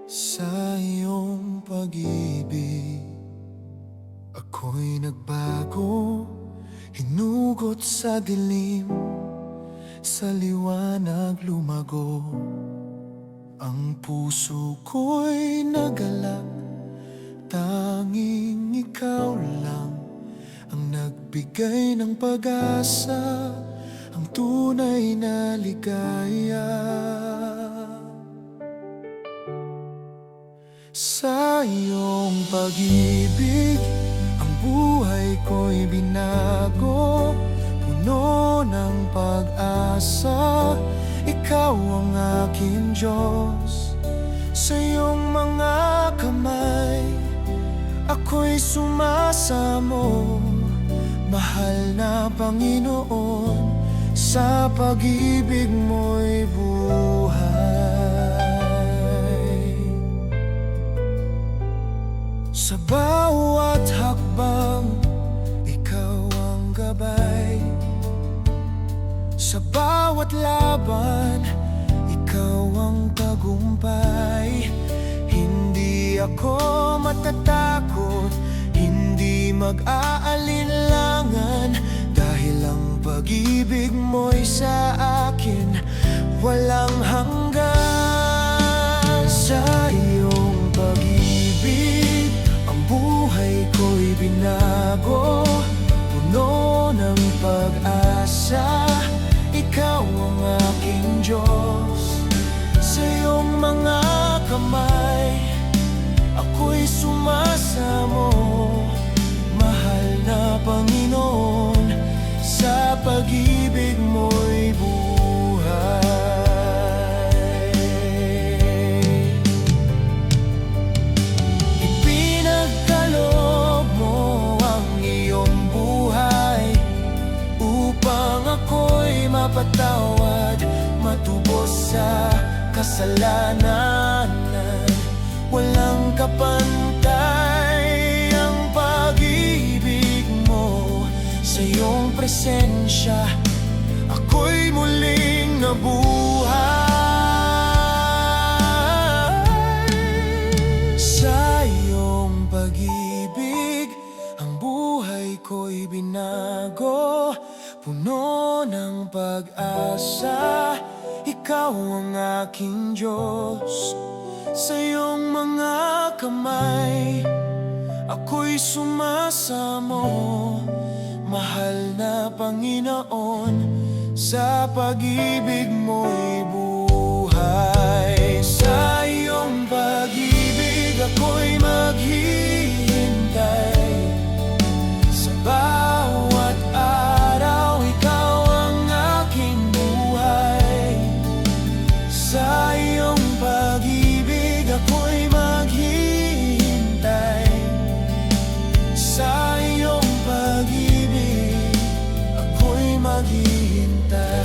Sa iyong pag-ibig, ako'y nagbago, hinugot sa dilim, sa liwanag lumago. Ang puso ko'y nagalak, tanging ikaw lang ang nagbigay ng pag-asa, ang tunay na ligaya. Sa iyong pag-ibig, ang buhay ko'y binago, puno ng pag-asa. Ikaw ang aking Diyos, sa iyong mga kamay ako'y sumasamo. Mahal na Panginoon, sa pag-ibig mo'y buhay. Sa bawat hakbang, ikaw ang gabay. Sa bawat laban, ikaw ang tagumpay. Hindi ako matatakot, hindi mag-aalinlangan, dahil ang pag-ibig mo'y sa akin walang hanggan. Sa iyong pag-ibig, ang buhay ko'y binago, puno ng pag-asa. Ikaw ang aking Diyos, sa iyong mga kamay ako'y sumasamo. Mahal na Panginoon, sa pag-ibig mo'y buhay. Ipinagkaloob mo ang iyong buhay upang ako'y mapatawad, matubos sa kasalanan. Walang kapantay ang pag-ibig mo, sa iyong presensya ako'y muling nabuhay. Sa iyong pag-ibig, ang buhay ko'y binago, puno ng pag-asa. Ikaw ang aking Diyos, sa iyong mga kamay ako'y sumasamo. Mahal na Panginoon, sa pag-ibig mo'y buhay. Sa iyong pag-ibig ako'y maghihintay. Sa bawat araw, ikaw ang aking buhay. Sa iyong pag-ibig ako'y maghihintay. Sa iyong pag-ibig ako'y maghihintay.